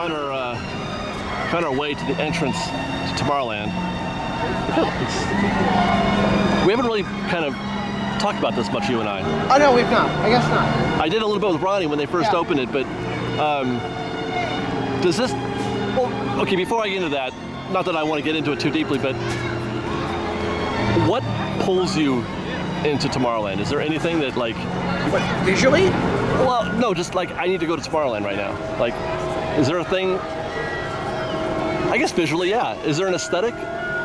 found our way to the entrance to Tomorrowland. We haven't really kind of talked about this much, you and I. Oh no, we've not. I guess not. I did a little bit with Ronnie when they first opened it, but does this? Well, okay. Before I get into that, not that I want to get into it too deeply, but what pulls you into Tomorrowland? Is there anything that like? What, visually? Well, no, just like I need to go to Tomorrowland right now. Like, is there a thing? I guess visually, yeah. Is there an aesthetic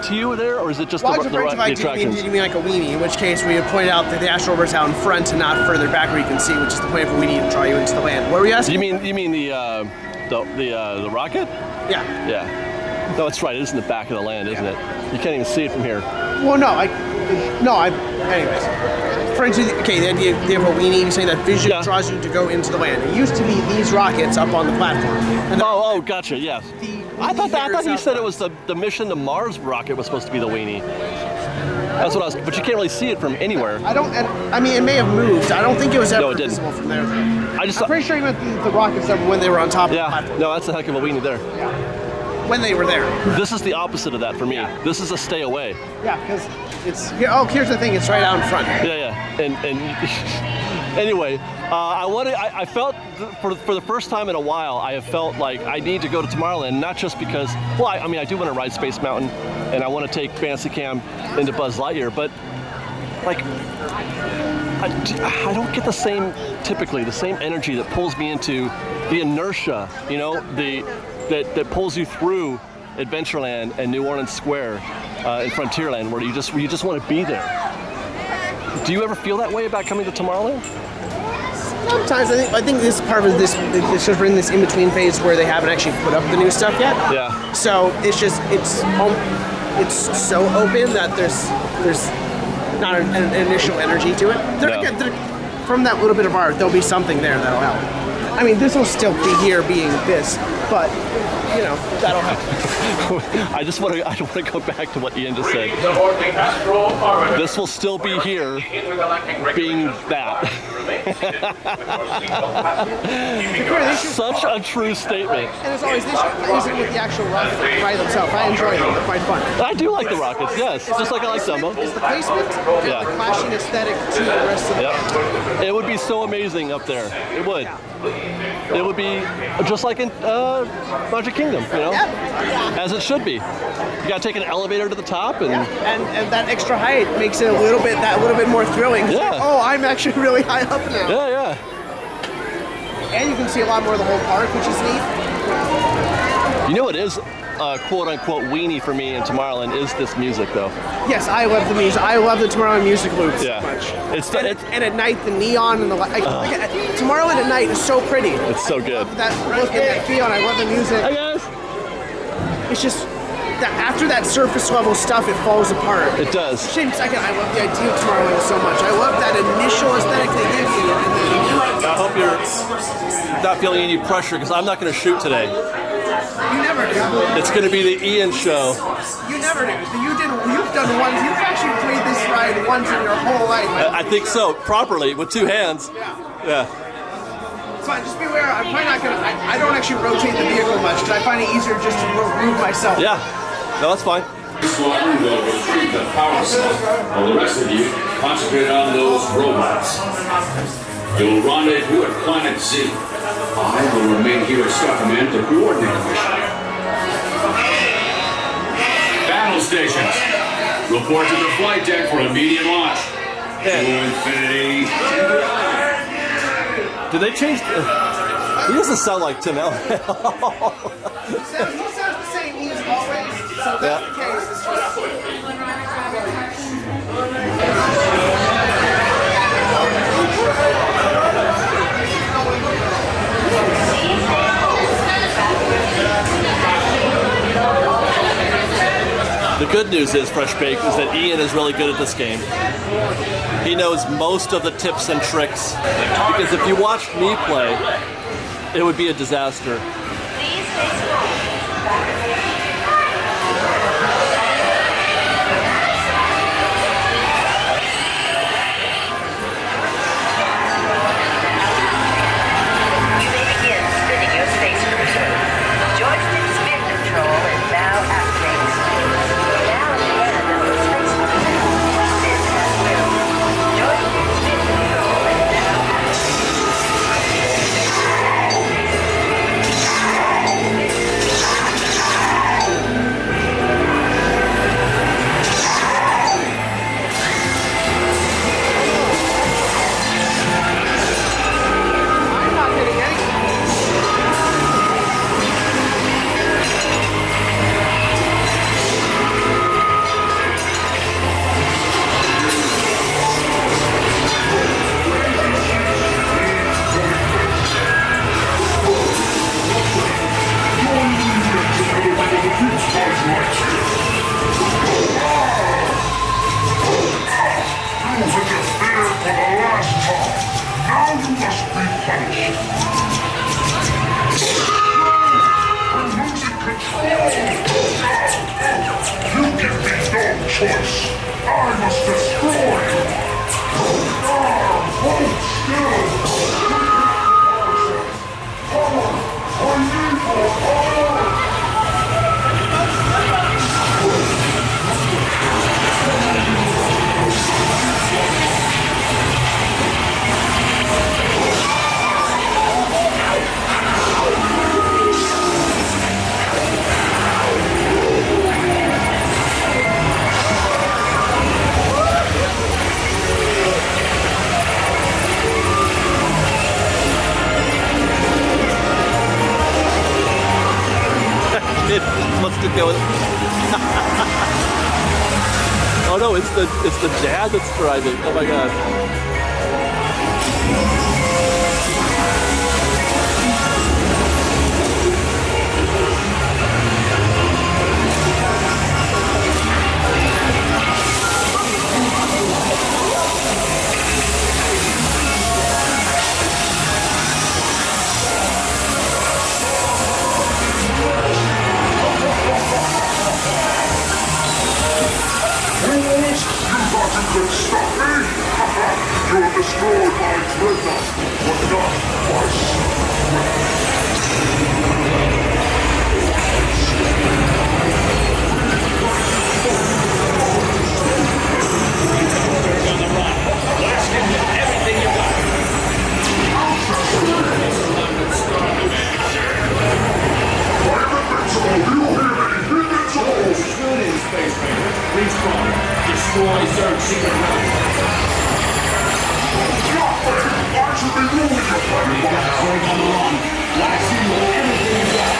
to you there, or is it just the attractions? Did you mean like a weenie? In which case, we would point out that the Astro Rover's out in front and not further back where you can see, which is the point of a weenie to draw you into the land. What were you asking? You mean the rocket? Yeah. Yeah. No, that's right. It is in the back of the land, isn't it? You can't even see it from here. Well, no. Anyways. The idea of a weenie, you're saying that vision draws you to go into the land. It used to be these rockets up on the platform. And gotcha, yes. I thought he said it was the mission to Mars rocket was supposed to be the weenie. That's what I was, but you can't really see it from anywhere. I mean, it may have moved. I don't think it was ever visible from there. I'm pretty sure you meant the rockets when they were on top of the platform. No, that's a heck of a weenie there. Yeah. When they were there. This is the opposite of that for me. Yeah. This is a stay away. Yeah, because it's here. Oh, here's the thing. It's right out in front. Yeah. And anyway, I felt for the first time in a while, I have felt like I need to go to Tomorrowland, not just because. Well, I mean, I do want to ride Space Mountain, and I want to take Fancy Cam into Buzz Lightyear, but like. I don't get the same energy that pulls me into the inertia, you know, that pulls you through Adventureland and New Orleans Square in Frontierland, where you just want to be there. Do you ever feel that way about coming to Tomorrowland? Sometimes I think this part of this we're in this in between phase where they haven't actually put up the new stuff yet. Yeah. So it's so open that there's not an initial energy to it. From that little bit of art, there'll be something there that'll help. I mean, this will still be here being this, but you know, that'll help. I want to go back to what Ian just said. This will still be here being that. Such a true statement. And as always, they should use it with the actual rockets by themselves. I enjoy them. They're quite fun. I do like the rockets, yes. Just like I like Dumbo. It's the placement and the clashing aesthetic to the rest of the land. It would be so amazing up there. It would. It would be just like in Magic Kingdom, you know? As it should be. You gotta take an elevator to the top and that extra height makes it a little bit more thrilling. Yeah. Like, oh, I'm actually really high up now. Yeah. And you can see a lot more of the whole park, which is neat. You know what is quote unquote weenie for me in Tomorrowland is this music though. Yes, I love the music. I love the Tomorrowland music loops so much. And at night, the neon and the light. Tomorrowland at night is so pretty. It's so good. That look and that feel, and I love the music. Hi guys. It's just that after that surface level stuff, it falls apart. It does. Shame second, I love the idea of Tomorrowland so much. I love that initial aesthetic they give you. I hope you're not feeling any pressure because I'm not going to shoot today. You never do. It's going to be the Ian show. You never do. You've done once. You've actually played this ride once in your whole life. I think so, properly, with two hands. Yeah. It's fine. Just be aware. I'm probably not going to. I don't actually rotate the vehicle much because I find it easier just to move myself. Yeah. No, that's fine. This one will retrieve the power cell, while the rest of you concentrate on those robots. You'll rendezvous at Planet Z. I will remain here at Star Command to coordinate the mission. Battle stations. Report to the flight deck for immediate launch. To infinity. Did they change? He doesn't sound like Tim Allen. He sounds the same. He's always. So that's the case. The good news is, Fresh Baked, is that Ian is really good at this game. He knows most of the tips and tricks. Because if you watched me play, it would be a disaster. You give me no choice. I must destroy you. Hold still. I need more power. It wants to go. Oh no, it's the dad that's driving. Oh my god. You could stop me? You have destroyed my dreadnought, but not my strength. On the run. Blast him with everything you got. Space Ranger. Respawn. Destroy Zerg's secret relic. I should be ruling your plan. You got Zerg on the run. Blast him with everything you got.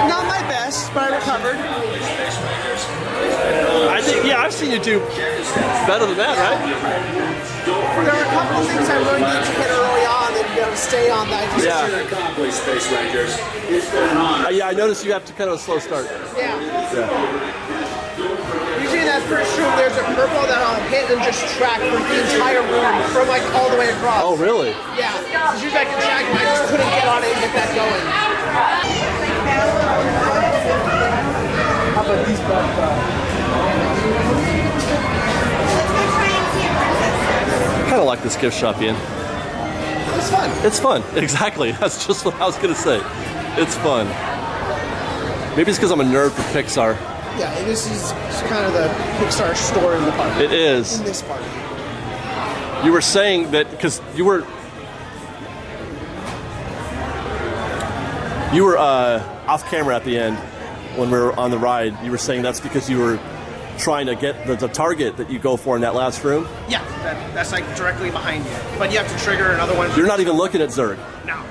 Not my best, but I recovered. I think, yeah, I've seen you do better than that, right? There were a couple of things I really needed to hit early on and stay on that. Yeah. Mission accomplished, Space Rangers. It's been an honor. Yeah, I noticed you have to kind of a slow start. Yeah. Usually in that first room, there's a purple that I'll hit and just track for the entire room, from like all the way across. Oh, really? Yeah. Because usually I can track and I just couldn't get on it and get that going. How about these I kind of like this gift shop, Ian. It's fun. It's fun. Exactly. That's just what I was going to say. It's fun. Maybe it's because I'm a nerd for Pixar. Yeah, and this is kind of the Pixar store in the park. It is. In this park. You were saying that because you were off camera at the end when we were on the ride. You were saying that's because you were trying to get the target that you go for in that last room. Yeah, that's like directly behind you. But you have to trigger another one. You're not even looking at Zerg. No.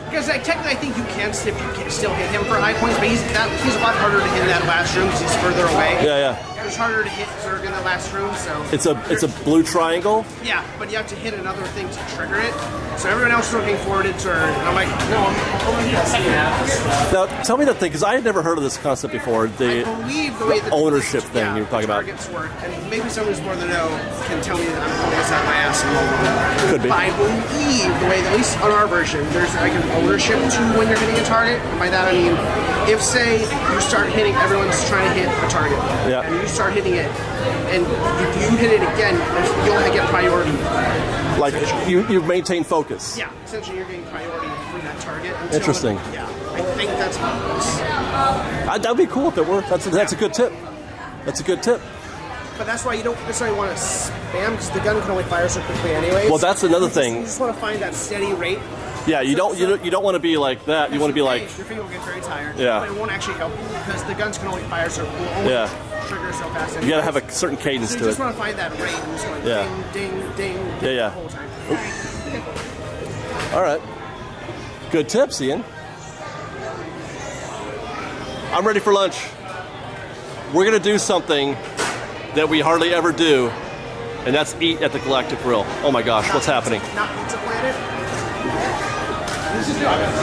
Because technically I think you can still hit him for high points, but he's a lot harder to hit in that last room because he's further away. Yeah. It's harder to hit Zerg in the last room, so... It's a blue triangle? Yeah, but you have to hit another thing to trigger it. So everyone else is looking forward to turn. And I'm like, no, I'm going to Now, tell me that thing, because I had never heard of this concept before. I believe the way that ownership thing you were talking about. targets work, and maybe someone who's more than know can tell me that I'm pulling this out of my ass and all. Could be. But I believe the way, at least on our version, there's like an ownership to when you're hitting a target. And by that I mean, if say you start hitting, everyone's trying to hit a target, Yeah. and you start hitting it, and if you hit it again, you'll get priority. Like, you maintain focus. Yeah, essentially you're getting priority for that target. Interesting. Yeah, I think that's how it works. That'd be cool if it worked. That's a good tip. That's a good tip. But that's why you don't necessarily want to spam, because the gun can only fire so quickly anyways. Well, that's another thing. You just want to find that steady rate. Yeah, you don't want to be like that. You want to be like, your finger will get very tired. Yeah. But it won't actually help you because the guns can only fire so yeah. trigger so fast. You gotta have a certain cadence so to you just it. want to find that rate and just like Yeah. ding, ding, ding, ding Yeah. the whole time. All right. Good tips, Ian. I'm ready for lunch. We're gonna do something that we hardly ever do, and that's eat at the Galactic Grill. Oh my gosh, what's happening? Not Pizza Planet.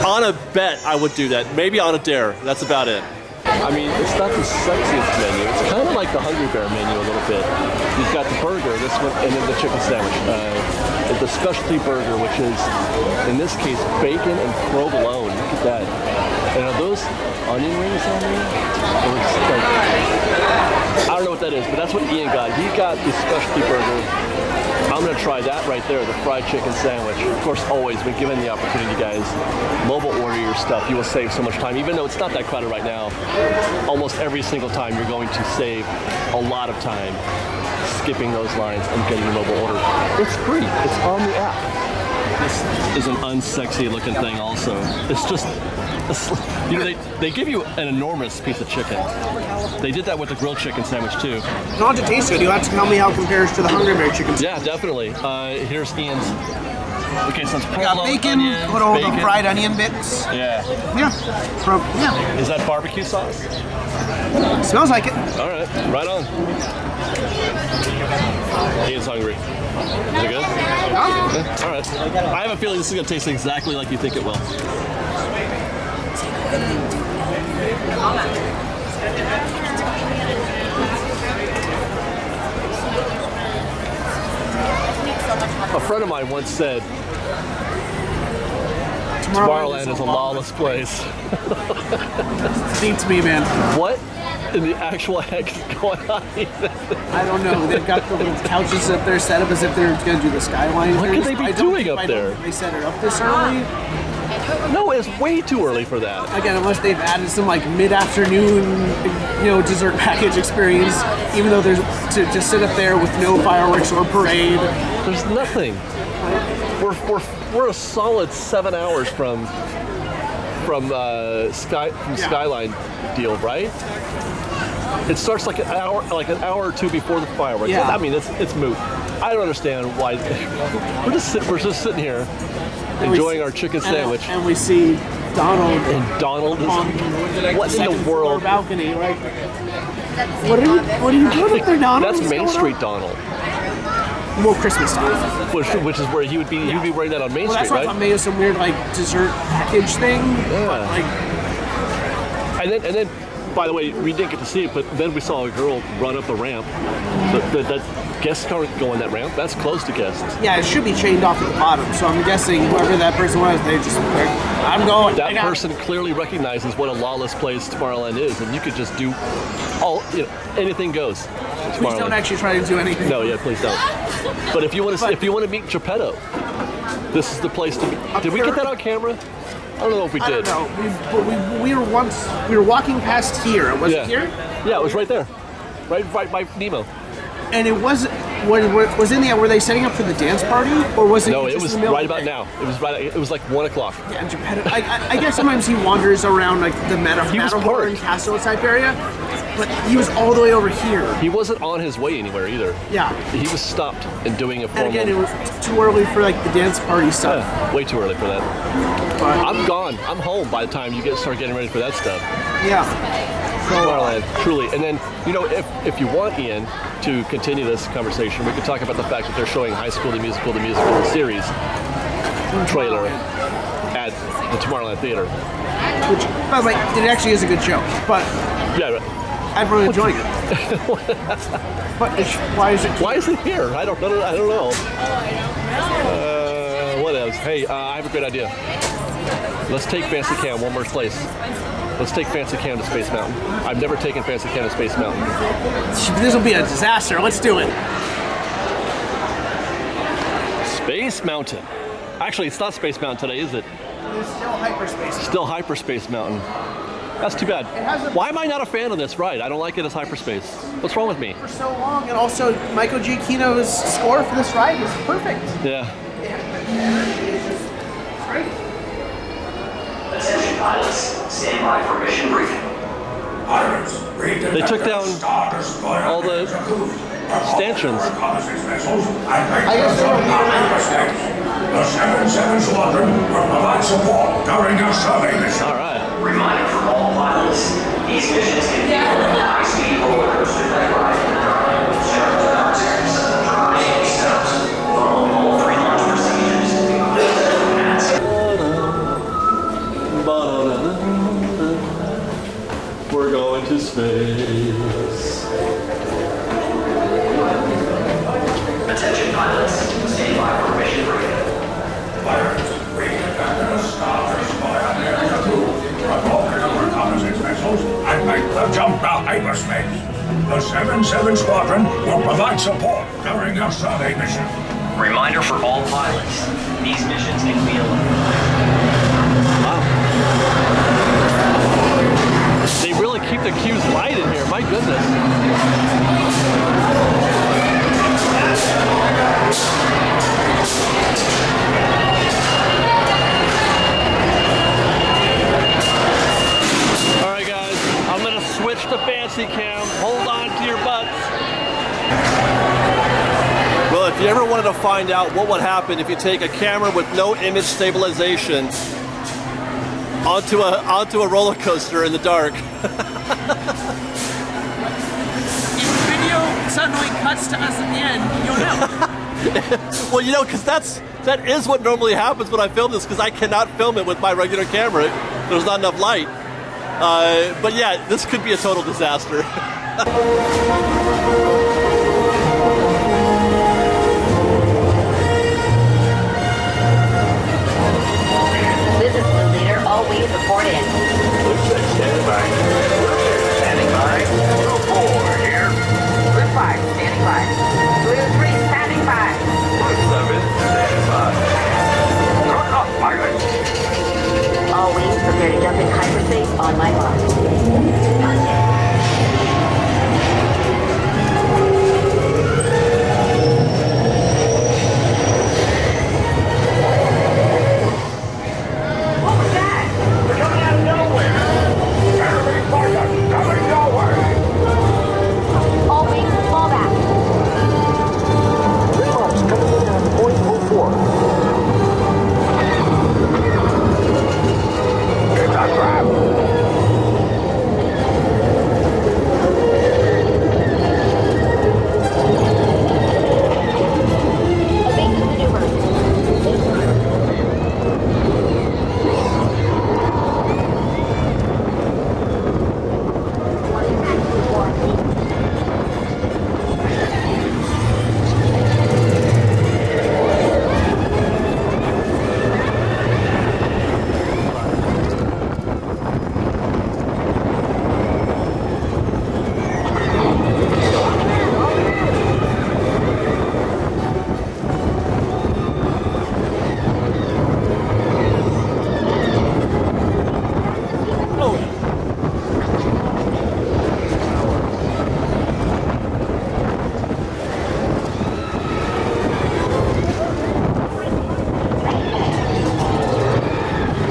On a bet, I would do that. Maybe on a dare. That's about it. I mean, it's not the sexiest menu. It's kind of like the Hungry Bear menu a little bit. You've got the burger, this one, and then the chicken sandwich. The specialty burger, which is, in this case, bacon and provolone. Look at that. And are those onion rings on there? Or it's like, I don't know what that is, but that's what Ian got. He got the specialty burger. I'm gonna try that right there, the fried chicken sandwich. Of course, always, when given the opportunity, guys, mobile order your stuff. You will save so much time. Even though it's not that crowded right now, almost every single time you're going to save a lot of time skipping those lines and getting your mobile order. It's free. It's on the app. This is an unsexy looking thing also. It's just, you know, they give you an enormous piece of chicken. They did that with the grilled chicken sandwich too. Not to taste good, you have to tell me how it compares to the Hungry Bear chicken. Yeah, definitely. Here's Ian's. Okay, so it's I got bacon, onions, little bacon. fried onion bits. Yeah. Yeah. Yeah. Is that barbecue sauce? Smells like it. All right, right on. Ian's hungry. Is it good? Yeah. All right. I have a feeling this is going to taste exactly like you think it will. A friend of mine once said, Tomorrowland is a lawless place. Beats me, man. What in the actual heck is going on here? I don't know. They've got the little couches up there set up as if they're going to do the skyline. What could they be doing up there? They set it up this early. No, it's way too early for that. Again, unless they've added some like mid-afternoon, dessert package experience, even though there's to just sit up there with no fireworks or parade. There's nothing. We're a solid 7 hours from Skyline deal, right? It starts like an hour or two before the fireworks. Yeah. I mean, it's moot. I don't understand why. We're just sitting here enjoying our chicken sandwich. And we see Donald. And Donald is On what in the world? Balcony, right? What are you doing up there, Donald? That's What's Main going Street on? Donald, Well, Christmas time. which is where he would be. He'd be wearing that on Main Well, that's Street, why I right? thought maybe some weird like dessert package thing. Yeah. Like, And then, by the way, we didn't get to see it, but then we saw a girl run up the ramp. That guests can't go on that ramp. That's closed to guests. yeah, it should be chained off at the bottom. So I'm guessing whoever that person was, I'm going. That person clearly recognizes what a lawless place Tomorrowland is, and you could just do anything goes. Please don't actually try to do anything. No, yeah, please don't. But if you want to meet Geppetto, this is the place to meet. Did we get that on camera? I don't know if we I did. don't know. We were walking past here. Was it here? Yeah, it was right there, right by Nemo. And it wasn't. Was in there? Were they setting up for the dance party, or was it? No, it just was in the middle right of the about day? now. It was like 1 o'clock. Yeah, and Geppetto. I guess sometimes he wanders around like the He was Matterhorn parked. Castle type area, but he was all the way over here. He wasn't on his way anywhere either. Yeah. He was stopped and doing a And formal. again, it was too early for like the dance party stuff. Yeah, way too early for that. But I'm gone. I'm home by the time you start getting ready for that stuff. yeah. Tomorrowland, truly. And then, if you want, Ian, to continue this conversation, we could talk about the fact that they're showing High School the Musical series trailer at the Tomorrowland Theater. Which, by the way, it actually is a good show. But Yeah. I'm really enjoying it. But why is it? Why is it here? I don't know. What else? Hey, I have a great idea. Let's take Fancy Cam one more place. Let's take Fancy Cam to Space Mountain. I've never taken Fancy Cam to Space Mountain. This will be a disaster. Let's do it. Space Mountain. Actually, it's not Space Mountain today, is it? It's still hyperspace. Still Hyperspace Mountain. That's too bad. has a- Why am I not a fan of this ride? I don't like it as hyperspace. What's wrong with me? For so long, and also Michael Giacchino's score for this ride is perfect. Yeah. Attention pilots, stand by for mission briefing. They took down all the stanchions. I guess they don't The 7-7 Squadron will provide support during your survey mission. All right. Reminder for all pilots, these missions can be for a high-speed roller coaster that ride in the dark. Sharp downstairs, dry any steps, following all pre-launch procedures, including hats. We're going to space. Attention pilots, stand by for mission briefing. And make the jump to hyperspace. The 7-7 Squadron will provide support during your survey mission. Reminder for all pilots, these missions can be Wow. They really keep the queues light in here. My goodness. All right, guys. I'm gonna switch to fancy cam. Hold on to your butts. Well, if you ever wanted to find out what would happen if you take a camera with no image stabilization onto a roller coaster in the dark. If the video suddenly cuts to us at the end, you'll know. Well, you know, because that is what normally happens when I film this, because I cannot film it with my regular camera. There's not enough light. But yeah, this could be a total disaster. This is Blue Leader. All wings report in. Standing by. Standing by. Blue 4 here. Blue 5 standing by. Blue 3 standing by. Blue 7 standing by. Good luck, pilot. All wings prepare to jump in hyperspace on my mark. What was that? They're coming out of nowhere. Enemy fighter coming your way. All wings fall back. Remarks coming in at point 04. It's a trap. Evasive maneuvers.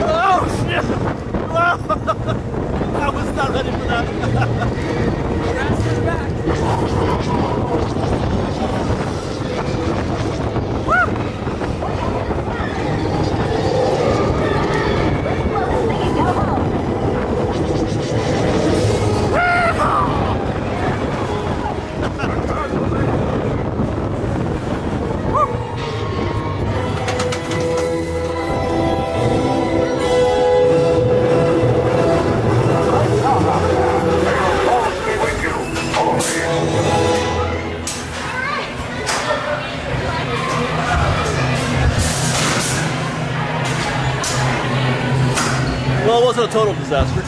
Oh shit! I was not ready for that. Well, it wasn't a total disaster.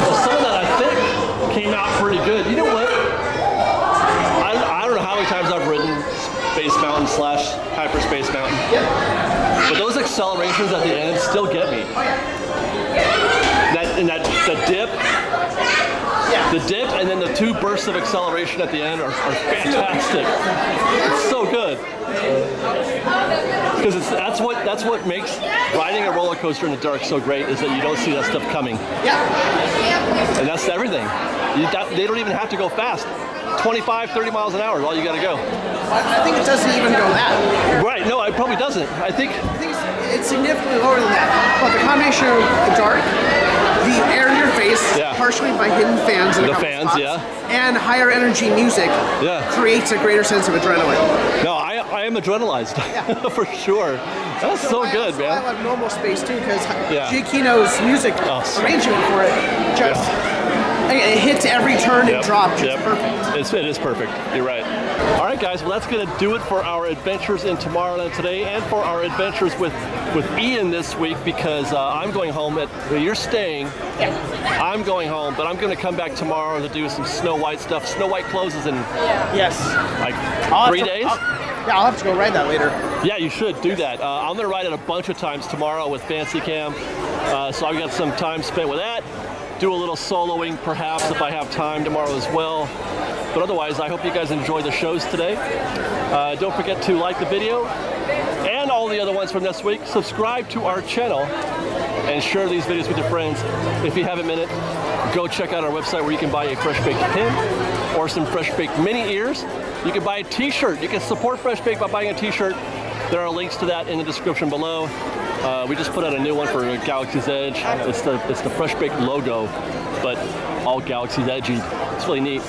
Well, some of that I think came out pretty good. You know what? I don't know how many times I've ridden Space Mountain / Hyperspace Mountain. But those acceleration sections at the end still get me. The dip, the dip, and then the 2 bursts of acceleration at the end are fantastic. It's so good. Because that's what makes riding a roller coaster in the dark so great, is that you don't see that stuff coming. Yeah. And that's everything. They don't even have to go fast. 25, 30 miles an hour is all you got to go. I think it doesn't even go that. Right, no, it probably doesn't. I think it's significantly lower than that. But the combination of the dark, the air in your face, partially by hidden fans in the a couple fans, spots, and higher energy music creates a greater sense of adrenaline. No, I am adrenalized, for sure. That's so good, man. I love normal space too, because J. Kino's music arrangement for it just it hits every turn and drop just perfect. It is perfect. You're right. All right, guys. Well, that's going to do it for our adventures in Tomorrowland today, and for our adventures with Ian this week, because I'm going home. You're staying. I'm going home, but I'm going to come back tomorrow to do some Snow White stuff. Snow White closes in like 3 days. I'll have to go ride that later. Yeah, you should do that. I'm going to ride it a bunch of times tomorrow with Fancy Cam, so I've got some time spent with that. Do a little soloing perhaps if I have time tomorrow as well. But otherwise, I hope you guys enjoy the shows today. Don't forget to like the video and all the other ones from this week. Subscribe to our channel and share these videos with your friends. If you have a minute, go check out our website where you can buy a Fresh Baked pin or some Fresh Baked mini ears. You can buy a t-shirt. You can support Fresh Baked by buying a t-shirt. There are links to that in the description below. We just put out a new one for Galaxy's Edge. It's the Fresh Baked logo, but all Galaxy's Edgy. It's really neat.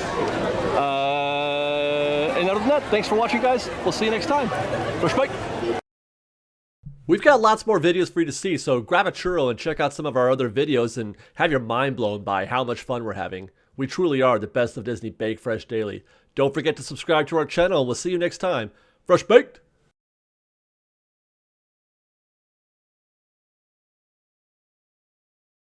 And other than that, thanks for watching, guys. We'll see you next time. Fresh Baked. We've got lots more videos for you to see, so grab a churro and check out some of our other videos and have your mind blown by how much fun we're having. We truly are the best of Disney Bake Fresh Daily. Don't forget to subscribe to our channel, and we'll see you next time. Fresh Baked!